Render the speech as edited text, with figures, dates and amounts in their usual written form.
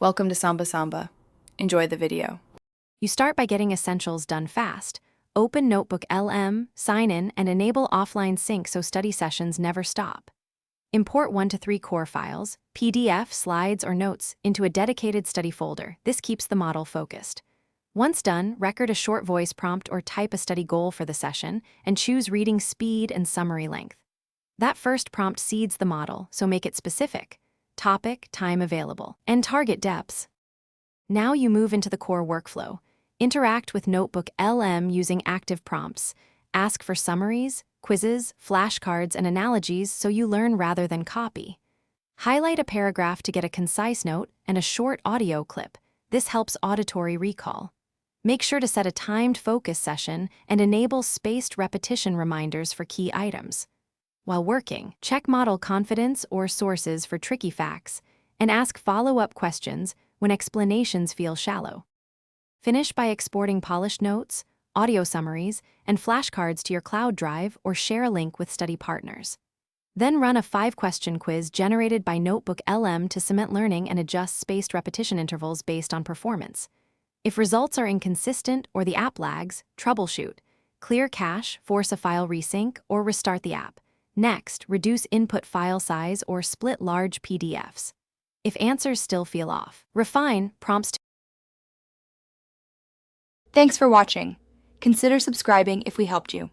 Welcome to Samba Samba. Enjoy the video. You start by getting essentials done fast. Open Notebook LM, sign in, and enable offline sync so study sessions never stop. Import 1 to 3 core files, PDF, slides, or notes into a dedicated study folder. This keeps the model focused. Once done, record a short voice prompt or type a study goal for the session, and choose reading speed and summary length. That first prompt seeds the model, so make it specific. Topic, time available, and target depths. Now you move into the core workflow. Interact with Notebook LM using active prompts. Ask for summaries, quizzes, flashcards, and analogies so you learn rather than copy. Highlight a paragraph to get a concise note and a short audio clip. This helps auditory recall. Make sure to set a timed focus session and enable spaced repetition reminders for key items. While working, check model confidence or sources for tricky facts, and ask follow-up questions when explanations feel shallow. Finish by exporting polished notes, audio summaries, and flashcards to your cloud drive or share a link with study partners. Then run a 5-question quiz generated by Notebook LM to cement learning and adjust spaced repetition intervals based on performance. If results are inconsistent or the app lags, troubleshoot. Clear cache, force a file resync, or restart the app. Next, reduce input file size or split large PDFs. If answers still feel off, refine prompts. Thanks for watching. Consider subscribing if we helped you.